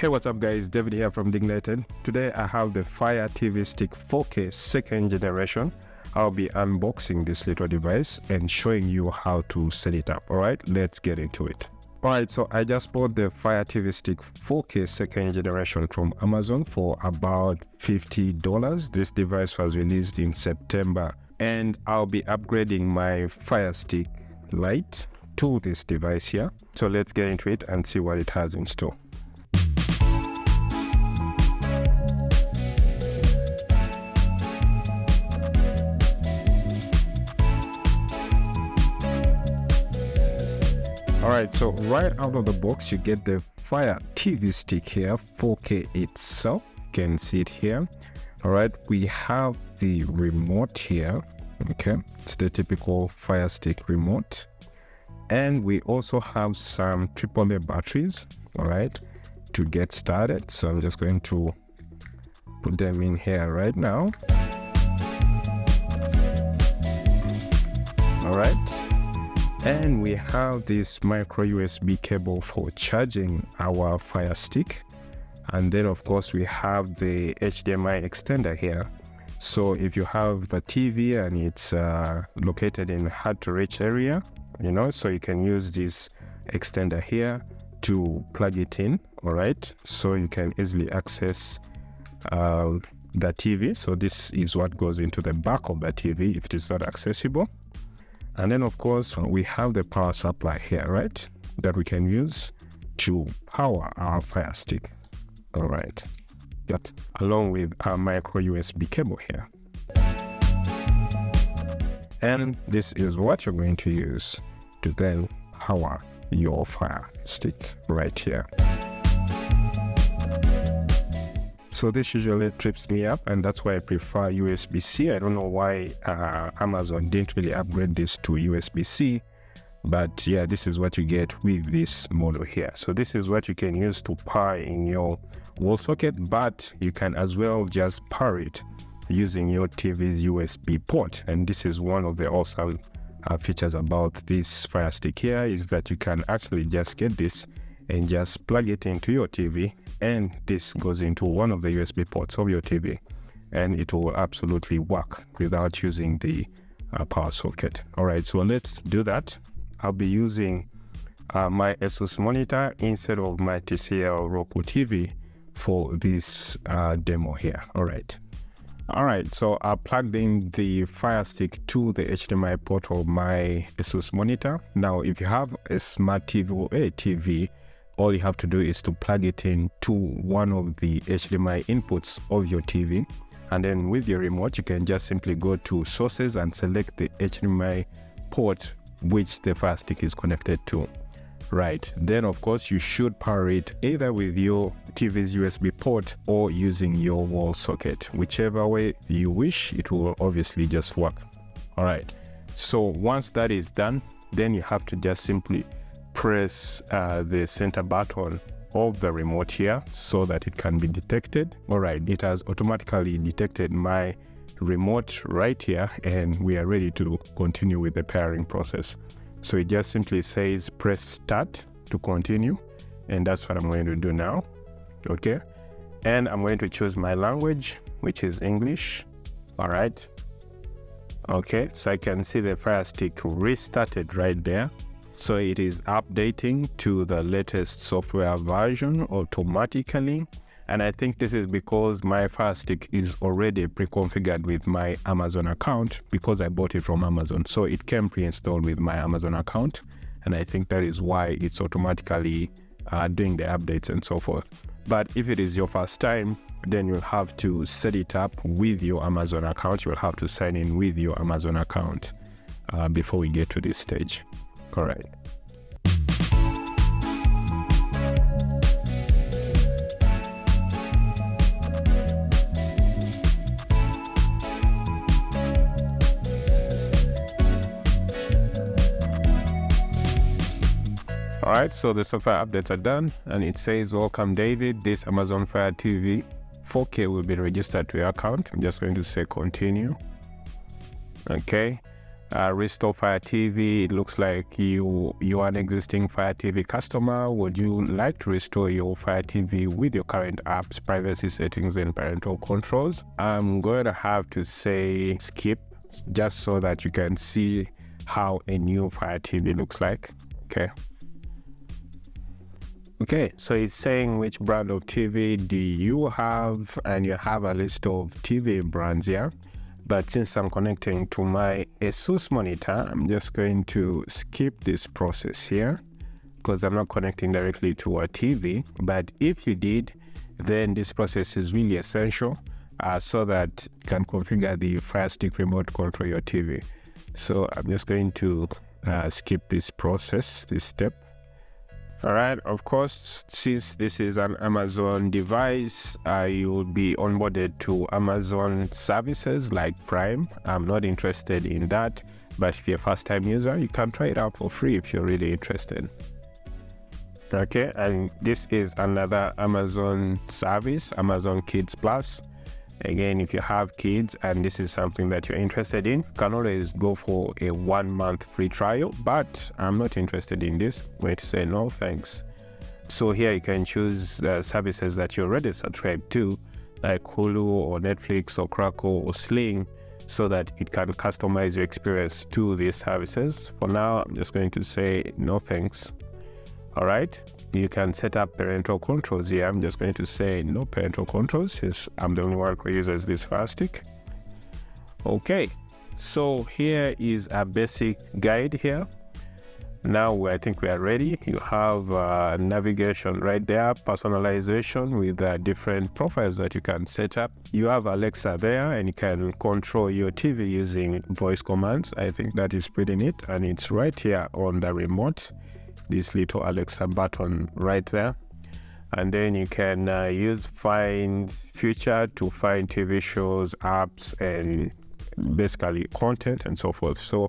Hey, what's up guys, David here from Dignited. Today I have the FireTV Stick 4K second generation. I'll be unboxing this little device and showing you how to set it up. Alright, let's get into it. Alright, so I just bought the FireTV Stick 4K second generation from Amazon for about $50. This device was released in September and I'll be upgrading my Fire Stick Lite to this device here. So let's get into it and see what it has in store. Alright, so right out of the box you get the FireTV Stick here, 4K itself. You can see it here. Alright, we have the remote here. Okay, it's the typical Fire Stick remote. And we also have some AAA batteries, alright, to get started. So I'm just going to put them in here right now. Alright. And we have this micro USB cable for charging our Fire Stick. And then of course we have the HDMI extender here. So if you have the TV and it's located in hard to reach area, you know, so you can use this extender here to plug it in, all right? So you can easily access the TV. So this is what goes into the back of the TV if it is not accessible. And then of course we have the power supply here, right, that we can use to power our Fire Stick. All right, that along with our micro USB cable here. And this is what you're going to use to then power your Fire Stick right here. So this usually trips me up, and that's why I prefer USB-C. I don't know why Amazon didn't really upgrade this to USB-C, but yeah, this is what you get with this model here. So this is what you can use to power in your wall socket, but you can as well just power it using your TV's USB port. And this is one of the awesome features about this Fire Stick here, is that you can actually just get this and just plug it into your TV, and this goes into one of the USB ports of your TV, and it will absolutely work without using the power socket. All right, so let's do that. I'll be using my Asus monitor instead of my TCL Roku TV for this demo here. All right, so I plugged in the Fire Stick to the HDMI port of my Asus monitor. Now if you have a smart TV or a TV, all you have to do is to plug it in to one of the HDMI inputs of your TV, and then with your remote you can just simply go to sources and select the HDMI port which the Fire Stick is connected to. Right, then of course you should power it either with your TV's USB port or using your wall socket. Whichever way you wish, it will obviously just work. All right, so once that is done, then you have to just simply press the center button of the remote here so that it can be detected. All right, it has automatically detected my remote right here, and we are ready to continue with the pairing process. So it just simply says press start to continue, and that's what I'm going to do now. Okay, and I'm going to choose my language, which is English. All right, okay, so I can see the Fire Stick restarted right there. So it is updating to the latest software version automatically. And I think this is because my Fire Stick is already pre-configured with my Amazon account, because I bought it from Amazon. So it came pre-installed with my Amazon account. And I think that is why it's automatically doing the updates and so forth. But if it is your first time, then you'll have to set it up with your Amazon account. You'll have to sign in with your Amazon account before we get to this stage. All right. All right, so the software updates are done, and it says, welcome David, this Amazon Fire TV 4K will be registered to your account. I'm just going to say continue. Okay, Restore Fire TV. It looks like you are an existing Fire TV customer. Would you like to restore your Fire TV with your current apps, privacy settings, and parental controls? I'm going to have to say skip, just so that you can see how a new Fire TV looks like. Okay, so it's saying which brand of TV do you have, and you have a list of TV brands here. But since I'm connecting to my ASUS monitor, I'm just going to skip this process here because I'm not connecting directly to a TV. But if you did, then this process is really essential so that you can configure the Fire Stick remote control your TV. So I'm just going to skip this process, this step. All right, of course, since this is an Amazon device, you will be onboarded to Amazon services like Prime. I'm not interested in that, but if you're a first-time user, you can try it out for free if you're really interested. Okay, and this is another Amazon service, Amazon Kids Plus. Again, if you have kids and this is something that you're interested in, you can always go for a 1-month free trial, but I'm not interested in this. I'm going to say no thanks. So here you can choose services that you're already subscribed to, like Hulu or Netflix or Crackle or Sling, so that it can customize your experience to these services. For now, I'm just going to say no thanks. All right, you can set up parental controls here. I'm just going to say no parental controls since I'm the only one who uses this Fire Stick. Okay, so here is a basic guide here. Now I think we are ready. You have navigation right there, personalization with different profiles that you can set up. You have Alexa there, and you can control your TV using voice commands. I think that is pretty neat, and it's right here on the remote. This little Alexa button right there, and then you can use find feature to find TV shows, apps, and basically content and so forth. So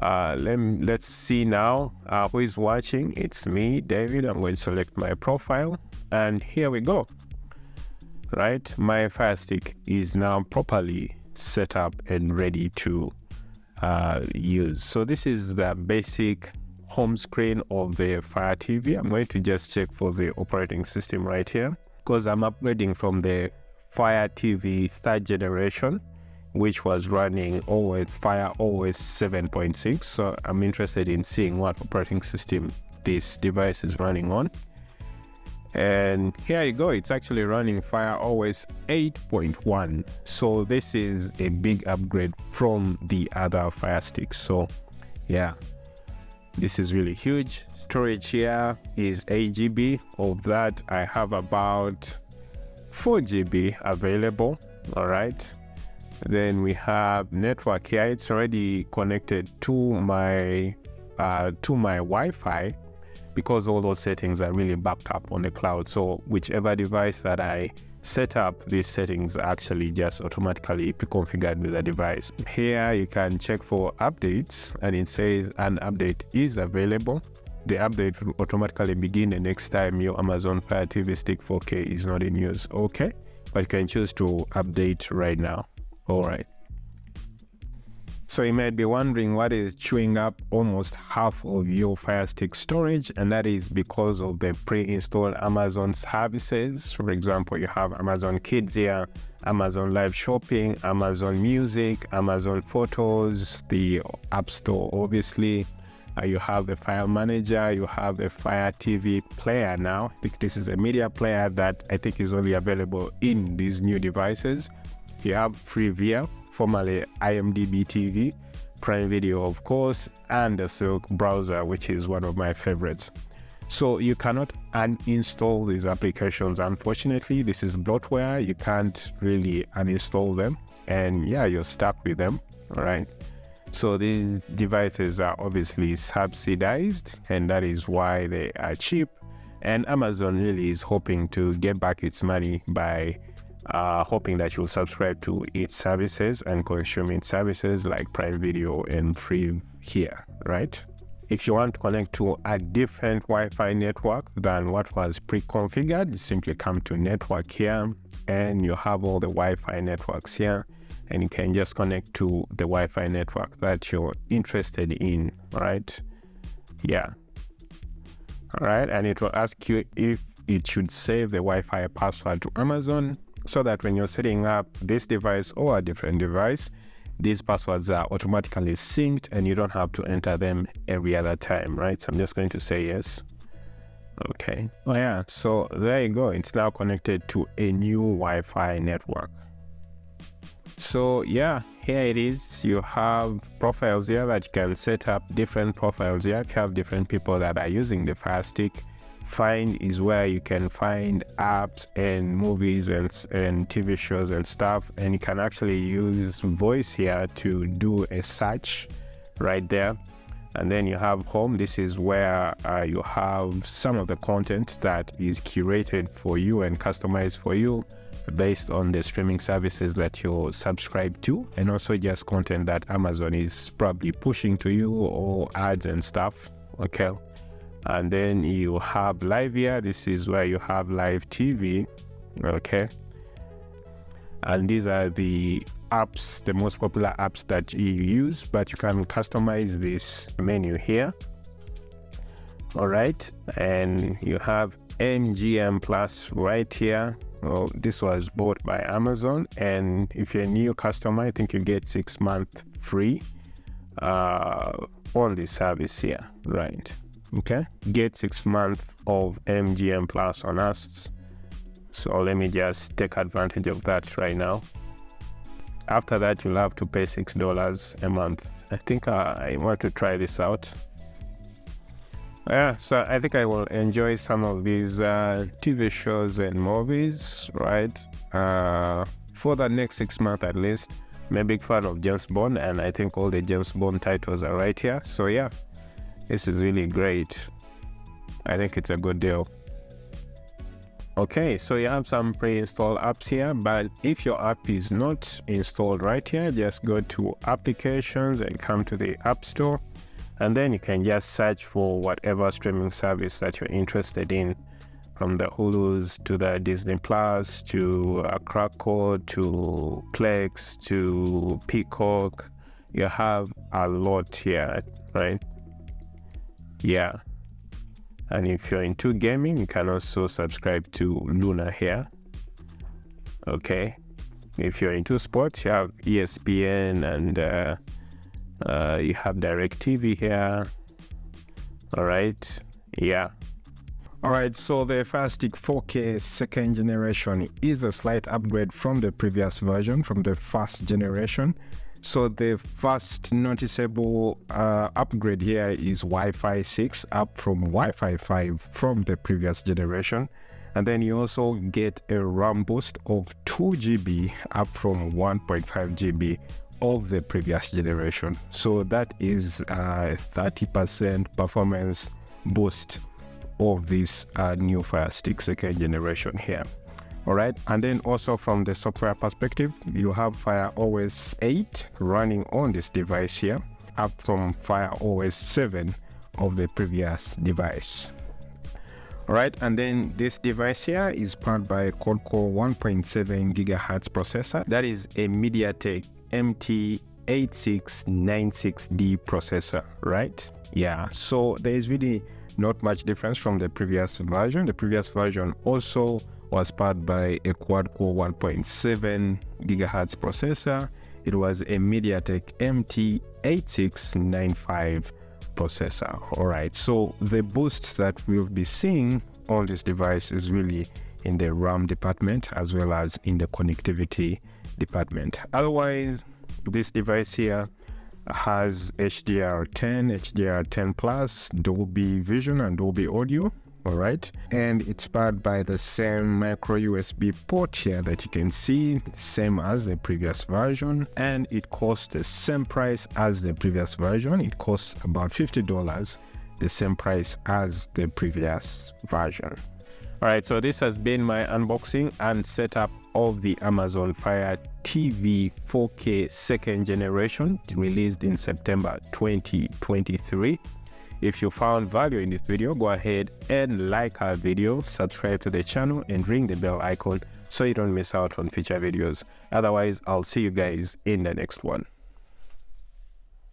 let's see now who is watching. It's me, David. I'm going to select my profile, and here we go. Right, my Fire Stick is now properly set up and ready to use. So this is the basic home screen of the Fire TV. I'm going to just check for the operating system right here because I'm upgrading from the FireTV 3rd generation, which was running always FireOS 7.6. So I'm interested in seeing what operating system this device is running on. And here you go, it's actually running FireOS 8.1. So this is a big upgrade from the other Fire Sticks. So yeah, this is really huge. Storage here is 8 GB. Of that, I have about 4 GB available. All right. Then we have network here. It's already connected to my Wi-Fi because all those settings are really backed up on the cloud. So whichever device that I set up, these settings actually just automatically pre-configured with the device. Here you can check for updates, and it says an update is available. The update will automatically begin the next time your Amazon Fire TV Stick 4K is not in use. Okay, but you can choose to update right now. All right. So you might be wondering what is chewing up almost half of your Fire Stick storage, and that is because of the pre-installed Amazon services. For example, you have Amazon Kids here, Amazon Live Shopping, Amazon Music, Amazon Photos, the App Store, obviously. You have the Fire Manager, you have the Fire TV player now. I think this is a media player that I think is only available in these new devices. You have Freevia, formerly IMDb TV, Prime Video, of course, and the Silk browser, which is one of my favorites. So you cannot uninstall these applications. Unfortunately, this is bloatware. You can't really uninstall them, and yeah, you're stuck with them. All right. So these devices are obviously subsidized, and that is why they are cheap. And Amazon really is hoping to get back its money by hoping that you'll subscribe to its services and consume its services like Prime Video and Free here, right? If you want to connect to a different Wi-Fi network than what was pre-configured, you simply come to network here, and you have all the Wi-Fi networks here. and you can just connect to the Wi-Fi network that you're interested in, right? Yeah. All right, and it will ask you if it should save the Wi-Fi password to Amazon, so that when you're setting up this device or a different device, these passwords are automatically synced and you don't have to enter them every other time, right? So I'm just going to say yes. Okay. Oh yeah, so there you go. It's now connected to a new Wi-Fi network. So yeah, here it is. You have profiles here that you can set up different profiles here. If you have different people that are using the Fire Stick, find is where you can find apps and movies and TV shows and stuff, and you can actually use voice here to do a search right there. And then you have home. This is where you have some of the content that is curated for you and customized for you based on the streaming services that you're subscribed to, and also just content that Amazon is probably pushing to you, or ads and stuff. Okay. And then you have live here. This is where you have live TV. Okay. And these are the apps, the most popular apps that you use, but you can customize this menu here. All right. And you have MGM Plus right here. Well, this was bought by Amazon, and if you're a new customer, I think you get 6 months free on this service here, right? Okay, get 6 months of MGM Plus on us. So let me just take advantage of that right now. After that, you'll have to pay $6 a month. I think I want to try this out. Yeah, so I think I will enjoy some of these TV shows and movies, right? For the next 6 months at least. I'm a big fan of James Bond, and I think all the James Bond titles are right here. So yeah, this is really great. I think it's a good deal. Okay, so you have some pre-installed apps here, but if your app is not installed right here, just go to applications and come to the App Store. And then you can just search for whatever streaming service that you're interested in, from the Hulus to the Disney Plus to Crackle to Plex to Peacock. You have a lot here, right? Yeah. And if you're into gaming, you can also subscribe to Luna here. Okay. If you're into sports, you have ESPN and you have DirecTV here. All right. Yeah. All right. So the Fire Stick 4K second generation is a slight upgrade from the previous version, from the first generation. So the first noticeable upgrade here is Wi-Fi 6, up from Wi-Fi 5 from the previous generation. And then you also get a RAM boost of 2 GB, up from 1.5 GB of the previous generation. So that is a 30% performance boost of this new Fire Stick second generation here. All right, and then also from the software perspective, you have Fire OS 8 running on this device here, up from Fire OS 7 of the previous device. All right, and then this device here is powered by a quad-core 1.7 gigahertz processor. That is a MediaTek MT8696D processor, right? Yeah, so there is really not much difference from the previous version. The previous version also was powered by a quad-core 1.7 gigahertz processor. It was a MediaTek MT8695 processor. All right, so the boost that we'll be seeing on this device is really in the RAM department as well as in the connectivity department. Otherwise, this device here has HDR10, HDR10 Plus, Dolby Vision and Dolby Audio. All right, and it's powered by the same micro USB port here that you can see, same as the previous version, and it costs the same price as the previous version. It costs about $50, the same price as the previous version. All right, so this has been my unboxing and setup of the Amazon Fire TV 4K second generation, released in September 2023. If you found value in this video, go ahead and like our video, subscribe to the channel, and ring the bell icon so you don't miss out on future videos. Otherwise, I'll see you guys in the next one.